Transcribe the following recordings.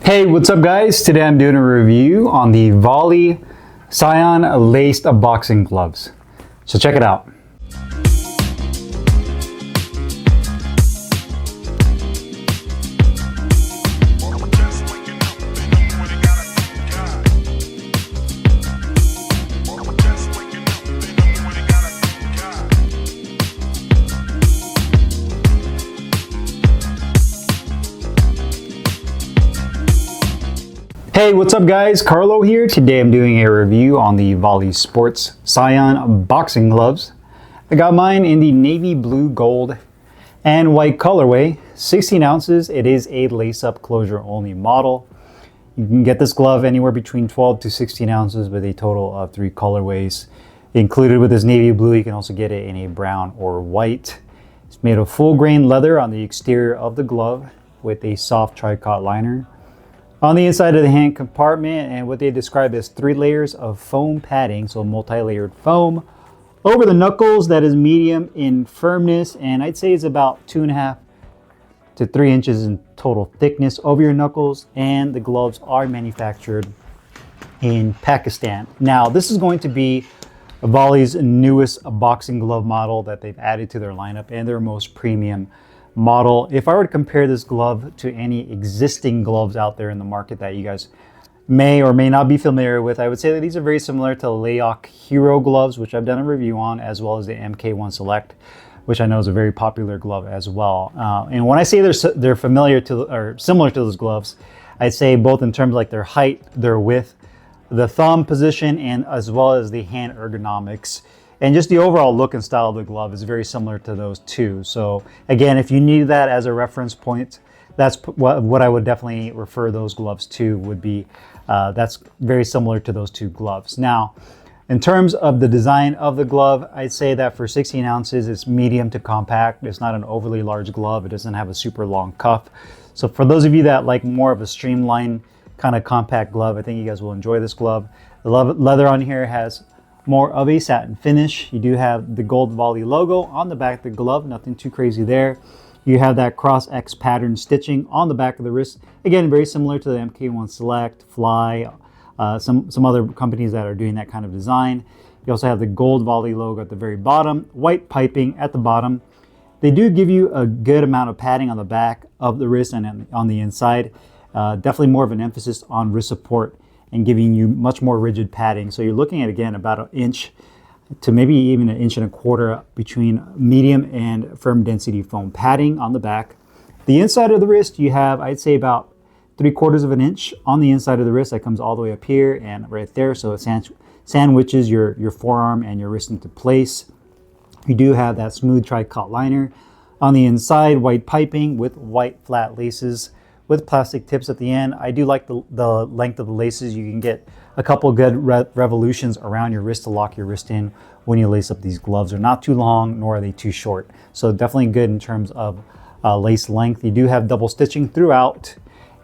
Hey, what's up guys? Today I'm doing a review on the Vali Sian laced boxing gloves. So check it out. Hey, what's up guys? Carlo here. Today I'm doing a review on the Vali Sports Sian boxing gloves. I got mine in the navy blue, gold, and white colorway. 16 ounces. It is a lace-up closure only model. You can get this glove anywhere between 12 to 16 ounces with a total of 3 colorways. Included with this navy blue, you can also get it in a brown or white. It's made of full grain leather on the exterior of the glove with a soft tricot liner. On the inside of the hand compartment, and what they describe as 3 layers of foam padding, so multi-layered foam. Over the knuckles, that is medium in firmness, and I'd say it's about 2.5 to 3 inches in total thickness over your knuckles, and the gloves are manufactured in Pakistan. Now, this is going to be Vali's newest boxing glove model that they've added to their lineup and their most premium model. If I were to compare this glove to any existing gloves out there in the market that you guys may or may not be familiar with, I would say that these are very similar to Layok Hero gloves, which I've done a review on, as well as the MK1 Select, which I know is a very popular glove as well. And when I say they're familiar to or similar to those gloves, I'd say both in terms of like their height, their width, the thumb position, and as well as the hand ergonomics. And just the overall look and style of the glove is very similar to those two. So again, if you need that as a reference point, that's what I would definitely refer those gloves to, would be that's very similar to those two gloves. Now, in terms of the design of the glove, I'd say that for 16 ounces, it's medium to compact. It's not an overly large glove. It doesn't have a super long cuff. So for those of you that like more of a streamlined kind of compact glove, I think you guys will enjoy this glove. The leather on here has more of a satin finish. You do have the gold Vali logo on the back of the glove, nothing too crazy there. You have that cross X pattern stitching on the back of the wrist. Again, very similar to the MK1 Select, Fly, some other companies that are doing that kind of design. You also have the gold Vali logo at the very bottom, white piping at the bottom. They do give you a good amount of padding on the back of the wrist and on the inside. Definitely more of an emphasis on wrist support and giving you much more rigid padding. So you're looking at, again, about 1 inch to maybe even 1.25 inches between medium and firm density foam padding on the back. The inside of the wrist, you have, I'd say, about 3/4 inch on the inside of the wrist. That comes all the way up here and right there. So it sandwiches your forearm and your wrist into place. You do have that smooth tricot liner. On the inside, white piping with white flat laces with plastic tips at the end. I do like the length of the laces. You can get a couple good revolutions around your wrist to lock your wrist in when you lace up these gloves. They're not too long, nor are they too short. So definitely good in terms of lace length. You do have double stitching throughout.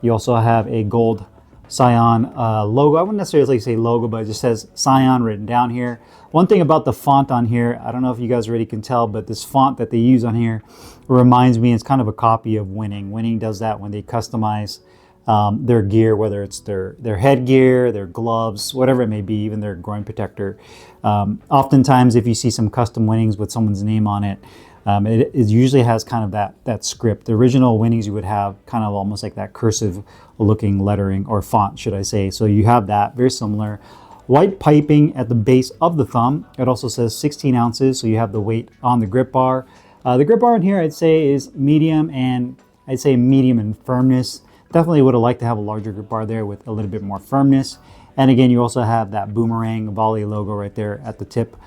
You also have a gold Sian logo. I wouldn't necessarily say logo, but it just says Sian written down here. One thing about the font on here, I don't know if you guys already can tell, but this font that they use on here reminds me, it's kind of a copy of Winning. Winning does that when they customize their gear, whether it's their headgear, their gloves, whatever it may be, even their groin protector. Oftentimes, if you see some custom Winnings with someone's name on it, it usually has kind of that script. The original Winnings, you would have kind of almost like that cursive looking lettering, or font, should I say. So you have that, very similar. White piping at the base of the thumb. It also says 16 ounces, so you have the weight on the grip bar. The grip bar in here, I'd say, is medium, and I'd say medium in firmness. Definitely would have liked to have a larger grip bar there with a little bit more firmness. And again, you also have that boomerang Vali logo right there at the tip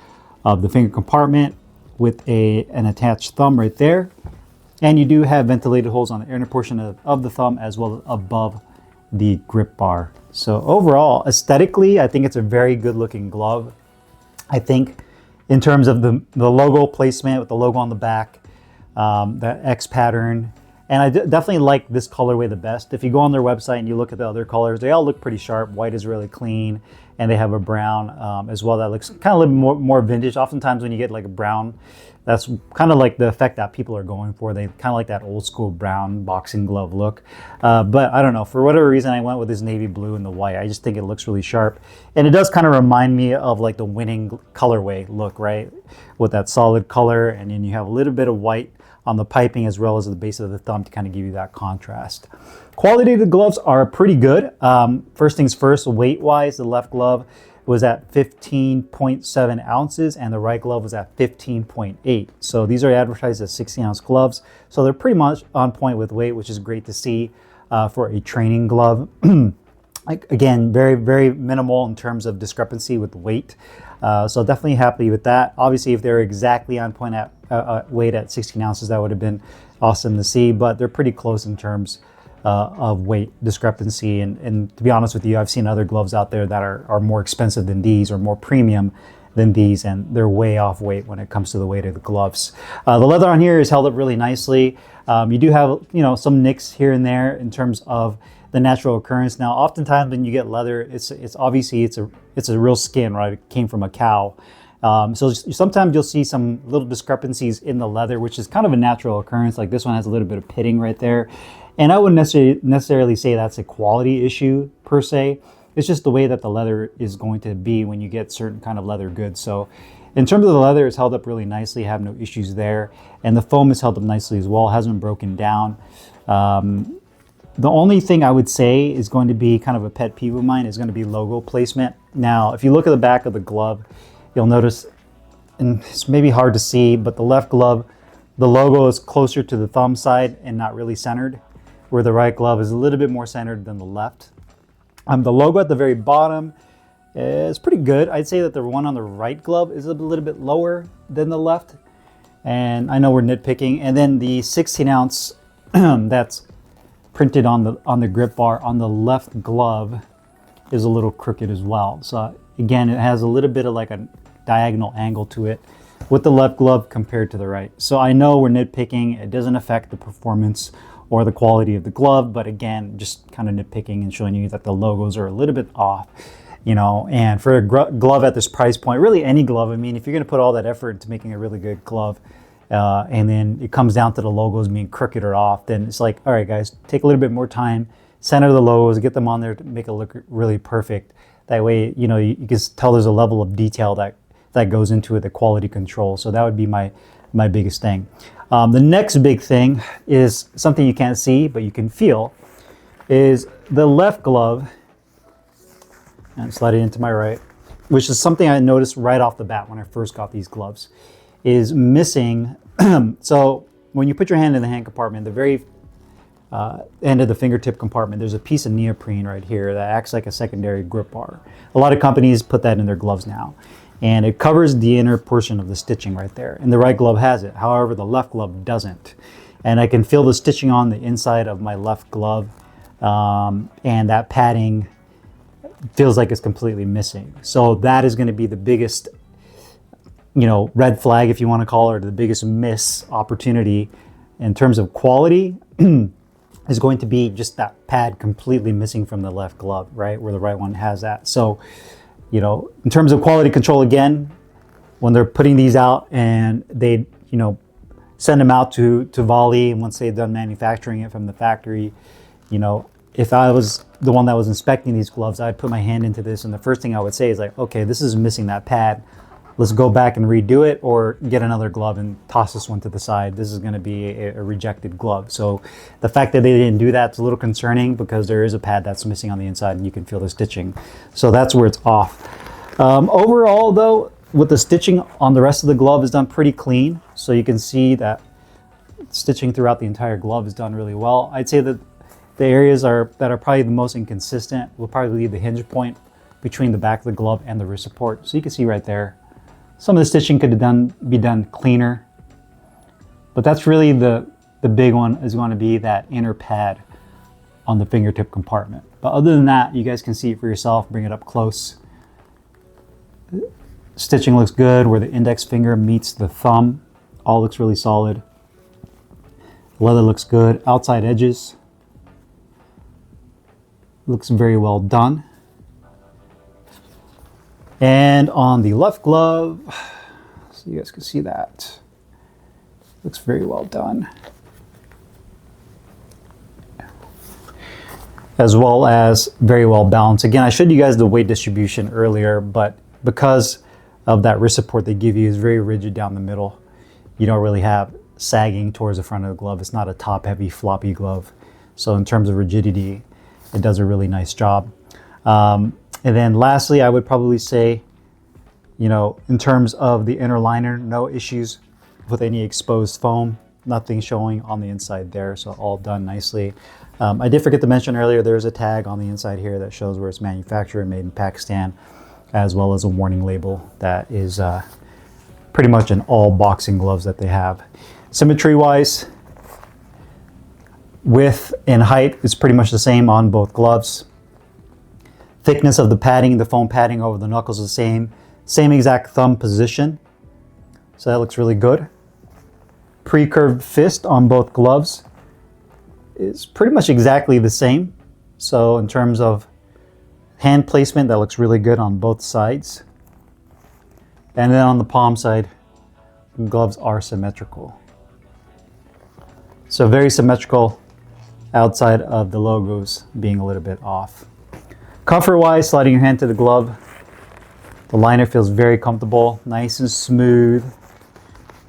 of the finger compartment with an attached thumb right there. And you do have ventilated holes on the inner portion of the thumb as well as above the grip bar. So overall, aesthetically, I think it's a very good looking glove. I think in terms of the logo placement with the logo on the back, the X pattern, And I definitely like this colorway the best. If you go on their website and you look at the other colors, they all look pretty sharp. White is really clean, and they have a brown as well that looks kind of a little more vintage. Oftentimes when you get like a brown, that's kind of like the effect that people are going for. They kind of like that old school brown boxing glove look. But I don't know, for whatever reason, I went with this navy blue and the white. I just think it looks really sharp. And it does kind of remind me of like the winning colorway look, right? With that solid color, and then you have a little bit of white on the piping as well as the base of the thumb to kind of give you that contrast. Quality of the gloves are pretty good. First things first, weight-wise, the left glove was at 15.7 ounces and the right glove was at 15.8. So these are advertised as 16-ounce gloves. So they're pretty much on point with weight, which is great to see for a training glove. Again, very, very minimal in terms of discrepancy with weight. So definitely happy with that. Obviously, if they're exactly on point at weight at 16 ounces, that would have been awesome to see, but they're pretty close in terms of weight discrepancy. And to be honest with you, I've seen other gloves out there that are more expensive than these or more premium than these, and they're way off weight when it comes to the weight of the gloves. The leather on here is held up really nicely. You do have, some nicks here and there in terms of the natural occurrence. Now, oftentimes when you get leather, it's obviously it's a real skin, right? It came from a cow. So sometimes you'll see some little discrepancies in the leather, which is kind of a natural occurrence. Like this one has a little bit of pitting right there. And I wouldn't necessarily say that's a quality issue per se. It's just the way that the leather is going to be when you get certain kind of leather goods. So in terms of the leather, it's held up really nicely. Have no issues there. And the foam is held up nicely as well. Hasn't broken down. The only thing I would say is going to be kind of a pet peeve of mine is going to be logo placement. Now, if you look at the back of the glove, you'll notice, and it's maybe hard to see, but the left glove, the logo is closer to the thumb side and not really centered, where the right glove is a little bit more centered than the left. The logo at the very bottom is pretty good. I'd say that the one on the right glove is a little bit lower than the left. And I know we're nitpicking. And then the 16-ounce that's printed on the grip bar on the left glove is a little crooked as well. So again, it has a little bit of like a diagonal angle to it with the left glove compared to the right. So I know we're nitpicking. It doesn't affect the performance or the quality of the glove, but again, just kind of nitpicking and showing you that the logos are a little bit off, and for a glove at this price point, really any glove, I mean, if you're going to put all that effort into making a really good glove, and then it comes down to the logos being crooked or off, then it's like, all right, guys, take a little bit more time, center the logos, get them on there to make it look really perfect. That way, you can tell there's a level of detail that goes into it, the quality control. So that would be my biggest thing. The next big thing is something you can't see, but you can feel, is the left glove, and slide it into my right, which is something I noticed right off the bat when I first got these gloves, is missing. So when you put your hand in the hand compartment, the very end of the fingertip compartment, there's a piece of neoprene right here that acts like a secondary grip bar. A lot of companies put that in their gloves now. And it covers the inner portion of the stitching right there. And the right glove has it. However, the left glove doesn't. And I can feel the stitching on the inside of my left glove. And that padding feels like it's completely missing. So that is going to be the biggest, red flag, if you want to call it, or the biggest miss opportunity in terms of quality is going to be just that pad completely missing from the left glove, right? Where the right one has that. So, in terms of quality control, again, when they're putting these out and they, send them out to Vali, and once they've done manufacturing it from the factory, if I was the one that was inspecting these gloves, I'd put my hand into this, and the first thing I would say is like, okay, this is missing that pad. Let's go back and redo it, or get another glove and toss this one to the side. This is going to be a rejected glove. So the fact that they didn't do that is a little concerning, because there is a pad that's missing on the inside and you can feel the stitching. So that's where it's off. Overall though, with the stitching on the rest of the glove is done pretty clean. So you can see that stitching throughout the entire glove is done really well. I'd say that the areas that are probably the most inconsistent will probably be the hinge point between the back of the glove and the wrist support. So you can see right there, some of the stitching could be done cleaner, but that's really the big one, is going to be that inner pad on the fingertip compartment. But other than that, you guys can see it for yourself. Bring it up close. Stitching looks good where the index finger meets the thumb. All looks really solid. Leather looks good. Outside edges looks very well done. And on the left glove, so you guys can see that, looks very well done. As well as very well balanced. Again, I showed you guys the weight distribution earlier, but because of that wrist support they give you is very rigid down the middle. You don't really have sagging towards the front of the glove. It's not a top heavy floppy glove. So in terms of rigidity, it does a really nice job. And then lastly, I would probably say, you know, in terms of the inner liner, no issues with any exposed foam, nothing showing on the inside there. So all done nicely. I did forget to mention earlier, there's a tag on the inside here that shows where it's manufactured, made in Pakistan, as well as a warning label that is pretty much in all boxing gloves that they have. Symmetry wise, width and height is pretty much the same on both gloves. Thickness of the padding, the foam padding over the knuckles is the same. Same exact thumb position. So that looks really good. Pre-curved fist on both gloves is pretty much exactly the same. So in terms of hand placement, that looks really good on both sides. And then on the palm side, gloves are symmetrical. So very symmetrical outside of the logos being a little bit off. Comfort-wise, sliding your hand to the glove, the liner feels very comfortable, nice and smooth.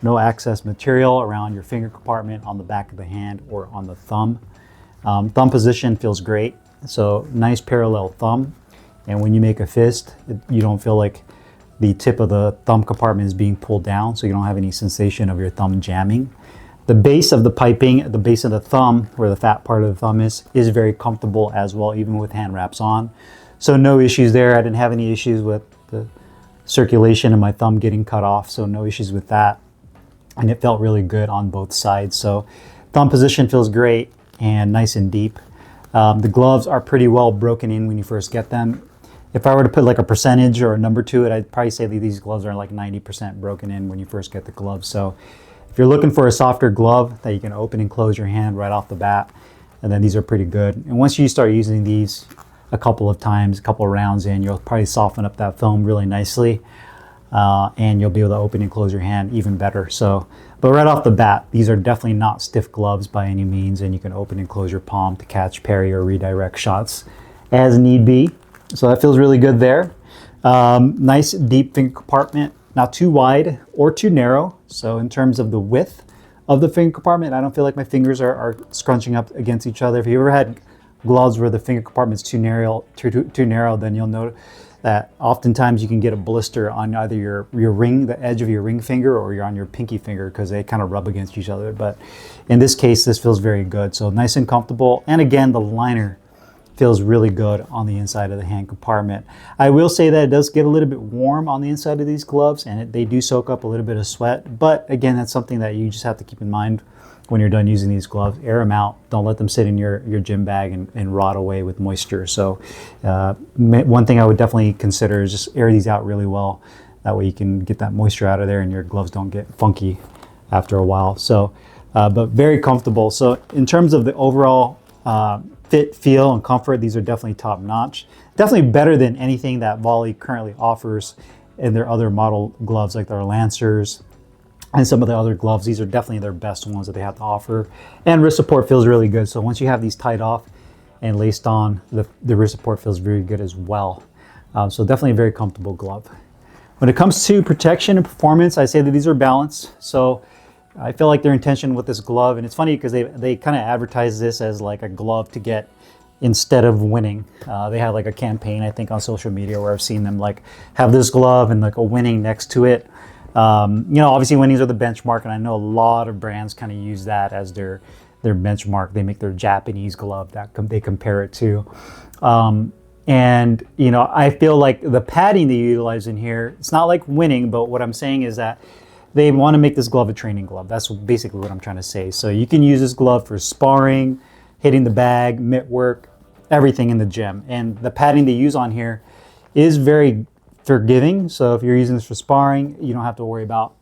No excess material around your finger compartment, on the back of the hand, or on the thumb. Thumb position feels great, so nice parallel thumb. And when you make a fist, you don't feel like the tip of the thumb compartment is being pulled down, so you don't have any sensation of your thumb jamming. The base of the piping, the base of the thumb, where the fat part of the thumb is very comfortable as well, even with hand wraps on. So no issues there. I didn't have any issues with the circulation of my thumb getting cut off, so no issues with that. And it felt really good on both sides. So thumb position feels great and nice and deep. The gloves are pretty well broken in when you first get them. If I were to put like a percentage or a number to it, I'd probably say that these gloves are like 90% broken in when you first get the gloves. So if you're looking for a softer glove that you can open and close your hand right off the bat, and then these are pretty good. And once you start using these a couple of times, a couple of rounds in, you'll probably soften up that foam really nicely. And you'll be able to open and close your hand even better. So, but right off the bat, these are definitely not stiff gloves by any means, and you can open and close your palm to catch, parry, or redirect shots as need be. So that feels really good there. Nice deep finger compartment, not too wide or too narrow. So in terms of the width of the finger compartment, I don't feel like my fingers are scrunching up against each other. If you ever had gloves where the finger compartment's too narrow, then you'll notice that oftentimes you can get a blister on either your ring, the edge of your ring finger, or you're on your pinky finger, because they kind of rub against each other. But in this case, this feels very good. So nice and comfortable. And again, the liner feels really good on the inside of the hand compartment. I will say that it does get a little bit warm on the inside of these gloves, and they do soak up a little bit of sweat. But again, that's something that you just have to keep in mind when you're done using these gloves. Air them out. Don't let them sit in your gym bag and rot away with moisture. So one thing I would definitely consider is just air these out really well. That way you can get that moisture out of there and your gloves don't get funky after a while. So, but very comfortable. So in terms of the overall fit, feel, and comfort, these are definitely top notch. Definitely better than anything that Vali currently offers in their other model gloves, like their Lancers and some of the other gloves. These are definitely their best ones that they have to offer. And wrist support feels really good. So once you have these tied off and laced on, the wrist support feels very good as well. So definitely a very comfortable glove. When it comes to protection and performance, I say that these are balanced. So I feel like their intention with this glove, and it's funny because they kind of advertise this as like a glove to get instead of winning. They have like a campaign, I think, on social media where I've seen them like have this glove and like a winning next to it. You know, obviously winnings are the benchmark, and I know a lot of brands kind of use that as their benchmark. They make their Japanese glove that they compare it to. And, you know, I feel like the padding they utilize in here, it's not like winning, but what I'm saying is that they want to make this glove a training glove. That's basically what I'm trying to say. So you can use this glove for sparring, hitting the bag, mitt work, everything in the gym. And the padding they use on here is very forgiving. So if you're using this for sparring, you don't have to worry about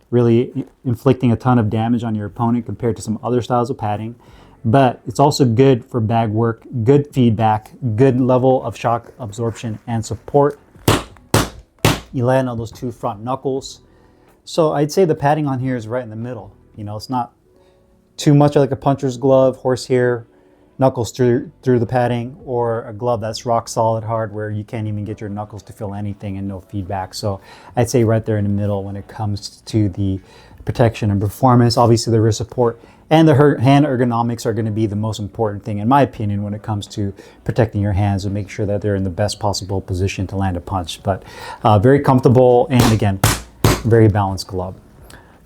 really inflicting a ton of damage on your opponent compared to some other styles of padding. But it's also good for bag work, good feedback, good level of shock absorption and support. You land on those two front knuckles. So I'd say the padding on here is right in the middle. You know, it's not too much like a puncher's glove, horsehair, knuckles through the padding, or a glove that's rock solid hard where you can't even get your knuckles to feel anything and no feedback. So I'd say right there in the middle when it comes to the protection and performance. Obviously the wrist support and the hand ergonomics are going to be the most important thing in my opinion when it comes to protecting your hands and make sure that they're in the best possible position to land a punch. But very comfortable, and again, very balanced glove.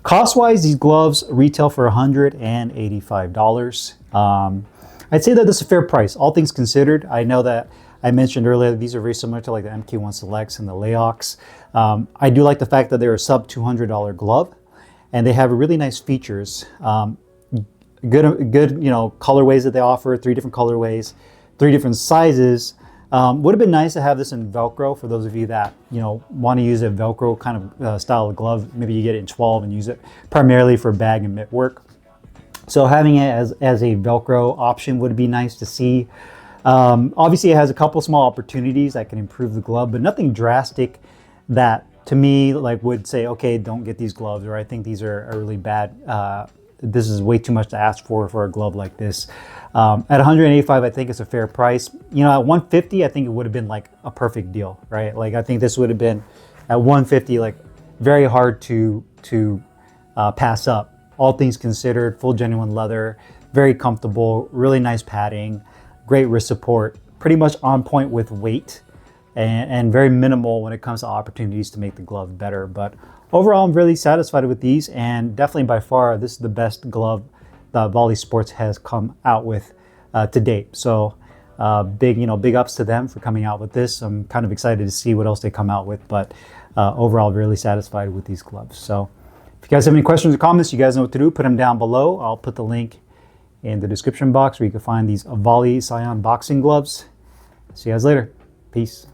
Cost-wise, these gloves retail for $185. I'd say that this is a fair price, all things considered. I know that I mentioned earlier that these are very similar to like the MK1 Selects and the Layox. I do like the fact that they're a sub $200 glove, and they have really nice features. Good, you know, colorways that they offer, 3 different colorways, 3 different sizes. Would have been nice to have this in Velcro for those of you that, you know, want to use a Velcro kind of style of glove. Maybe you get it in 12 and use it primarily for bag and mitt work. So having it as a Velcro option would be nice to see. Obviously it has a couple small opportunities that can improve the glove, but nothing drastic that to me like would say, okay, don't get these gloves, or I think these are really bad. This is way too much to ask for a glove like this. At $185, I think it's a fair price. You know, at $150, I think it would have been like a perfect deal, right? Like I think this would have been at $150, like very hard to pass up. All things considered, full genuine leather, very comfortable, really nice padding, great wrist support, pretty much on point with weight, and very minimal when it comes to opportunities to make the glove better. But overall, I'm really satisfied with these, and definitely by far, this is the best glove that Vali Sports has come out with to date. So big ups to them for coming out with this. I'm kind of excited to see what else they come out with, but overall, really satisfied with these gloves. So if you guys have any questions or comments, you guys know what to do. Put them down below. I'll put the link in the description box where you can find these Vali Sian boxing gloves. See you guys later. Peace.